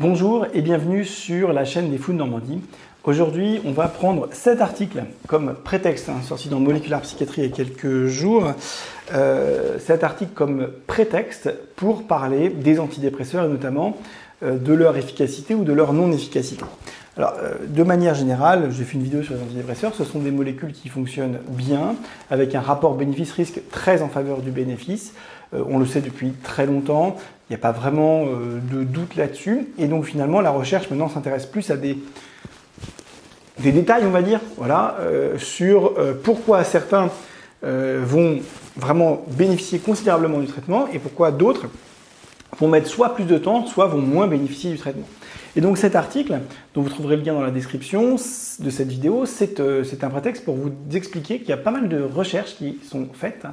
Bonjour et bienvenue sur la chaîne des Fous de Normandie. Aujourd'hui, on va prendre cet article comme prétexte, sorti dans Molecular Psychiatry il y a quelques jours, cet article comme prétexte pour parler des antidépresseurs et notamment de leur efficacité ou de leur non-efficacité. Alors, de manière générale, j'ai fait une vidéo sur les antidépresseurs, ce sont des molécules qui fonctionnent bien, avec un rapport bénéfice-risque très en faveur du bénéfice. On le sait depuis très longtemps, il n'y a pas vraiment de doute là-dessus. Et donc finalement, la recherche maintenant s'intéresse plus à des détails, on va dire, voilà, sur pourquoi certains vont vraiment bénéficier considérablement du traitement et pourquoi d'autres vont mettre soit plus de temps, soit vont moins bénéficier du traitement. Et donc cet article, dont vous trouverez le lien dans la description de cette vidéo, c'est un prétexte pour vous expliquer qu'il y a pas mal de recherches qui sont faites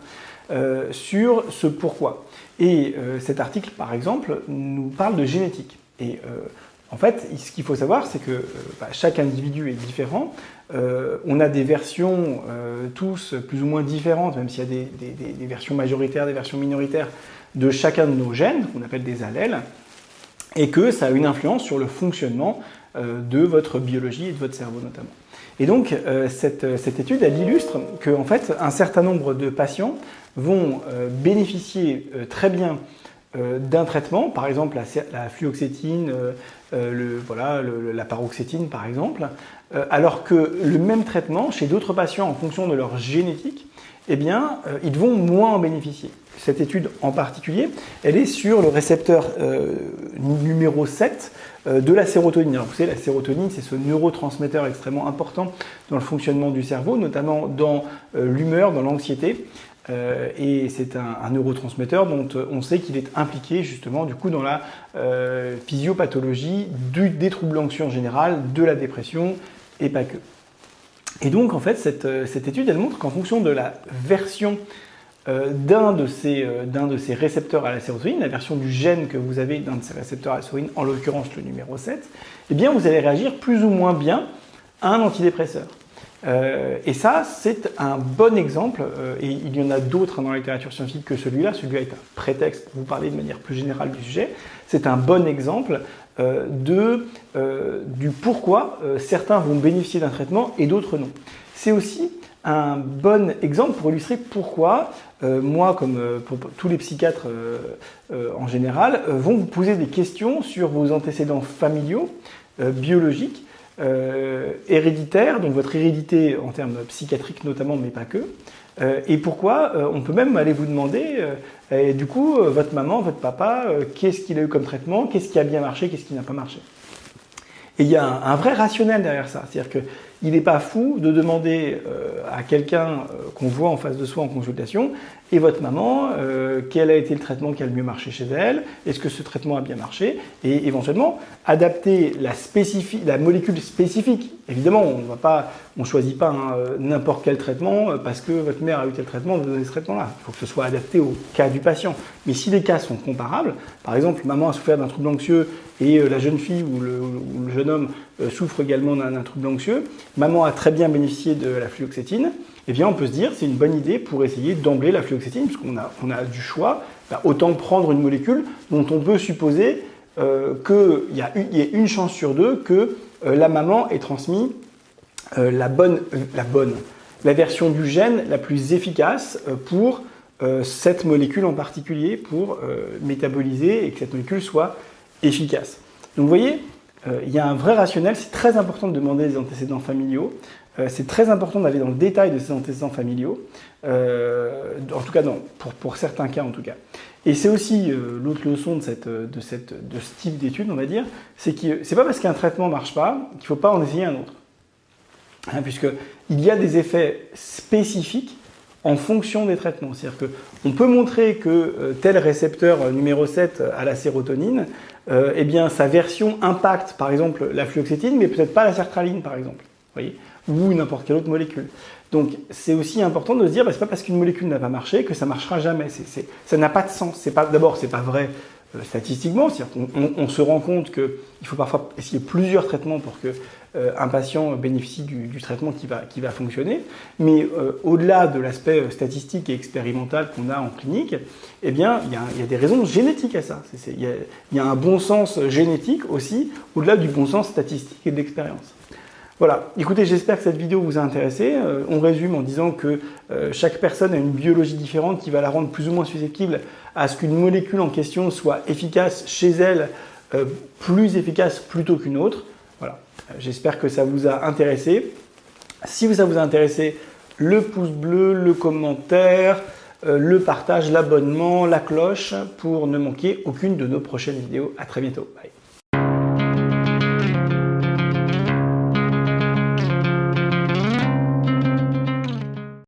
sur ce pourquoi. Et cet article, par exemple, nous parle de génétique. Et en fait, ce qu'il faut savoir, c'est que chaque individu est différent. On a des versions tous plus ou moins différentes, même s'il y a des versions majoritaires, des versions minoritaires de chacun de nos gènes, qu'on appelle des allèles, et que ça a une influence sur le fonctionnement de votre biologie et de votre cerveau notamment. Et donc, cette étude, elle illustre qu'en fait, un certain nombre de patients vont bénéficier très bien d'un traitement, par exemple la fluoxétine, la paroxétine par exemple, alors que le même traitement, chez d'autres patients, en fonction de leur génétique, eh bien, ils vont moins en bénéficier. Cette étude en particulier, elle est sur le récepteur numéro 7 de la sérotonine. Alors, vous savez, la sérotonine, c'est ce neurotransmetteur extrêmement important dans le fonctionnement du cerveau, notamment dans l'humeur, dans l'anxiété. Et c'est un neurotransmetteur dont on sait qu'il est impliqué justement du coup dans la physiopathologie des troubles anxieux en général, de la dépression et pas que. Et donc en fait cette étude elle montre qu'en fonction de la version d'un de ces récepteurs à la sérotonine, la version du gène que vous avez d'un de ces récepteurs à la sérotonine, en l'occurrence le numéro 7, eh bien vous allez réagir plus ou moins bien à un antidépresseur. Et ça, c'est un bon exemple, et il y en a d'autres dans la littérature scientifique que celui-là est un prétexte pour vous parler de manière plus générale du sujet, c'est un bon exemple du pourquoi certains vont bénéficier d'un traitement et d'autres non. C'est aussi un bon exemple pour illustrer pourquoi moi, comme pour tous les psychiatres en général, vont vous poser des questions sur vos antécédents familiaux, biologiques, héréditaire, donc votre hérédité en termes psychiatriques notamment, mais pas que, et pourquoi on peut même aller vous demander, du coup, votre maman, votre papa, qu'est-ce qu'il a eu comme traitement, qu'est-ce qui a bien marché, qu'est-ce qui n'a pas marché. Et il y a un vrai rationnel derrière ça, c'est-à-dire qu'il n'est pas fou de demander à quelqu'un qu'on voit en face de soi en consultation, et votre maman, quel a été le traitement qui a le mieux marché chez elle, est-ce que ce traitement a bien marché, et éventuellement adapter la molécule spécifique. Évidemment, on ne choisit pas n'importe quel traitement parce que votre mère a eu tel traitement, vous donnez ce traitement-là. Il faut que ce soit adapté au cas du patient. Mais si les cas sont comparables, par exemple, maman a souffert d'un trouble anxieux et la jeune fille ou le jeune homme souffre également d'un trouble anxieux, maman a très bien bénéficié de la fluoxétine, eh bien on peut se dire c'est une bonne idée pour essayer d'emblée la fluoxétine, puisqu'on a du choix, autant prendre une molécule dont on peut supposer qu'il y a une chance sur deux que la maman ait transmis la version du gène la plus efficace pour cette molécule en particulier, pour métaboliser et que cette molécule soit efficace. Donc vous voyez, il y a un vrai rationnel, c'est très important de demander des antécédents familiaux, c'est très important d'aller dans le détail de ces antécédents familiaux, en tout cas pour certains cas en tout cas. Et c'est aussi l'autre leçon de ce type d'étude, on va dire, c'est que c'est pas parce qu'un traitement marche pas qu'il faut pas en essayer un autre. Puisqu'il y a des effets spécifiques en fonction des traitements. C'est-à-dire qu'on peut montrer que tel récepteur numéro 7 à la sérotonine, eh bien, sa version impacte, par exemple, la fluoxétine, mais peut-être pas la sertraline, par exemple. Vous voyez, ou n'importe quelle autre molécule. Donc, c'est aussi important de se dire, c'est pas parce qu'une molécule n'a pas marché que ça marchera jamais. Ça n'a pas de sens. D'abord, c'est pas vrai statistiquement, c'est-à-dire qu'on se rend compte qu'il faut parfois essayer plusieurs traitements pour que un patient bénéficie du traitement qui va fonctionner. Mais au-delà de l'aspect statistique et expérimental qu'on a en clinique, eh bien, il y a des raisons génétiques à ça. Il y a un bon sens génétique aussi, au-delà du bon sens statistique et de l'expérience. Voilà, écoutez, j'espère que cette vidéo vous a intéressé. On résume en disant que chaque personne a une biologie différente qui va la rendre plus ou moins susceptible à ce qu'une molécule en question soit efficace chez elle, plus efficace plutôt qu'une autre. Voilà, j'espère que ça vous a intéressé. Si ça vous a intéressé, le pouce bleu, le commentaire, le partage, l'abonnement, la cloche pour ne manquer aucune de nos prochaines vidéos. À très bientôt. Bye.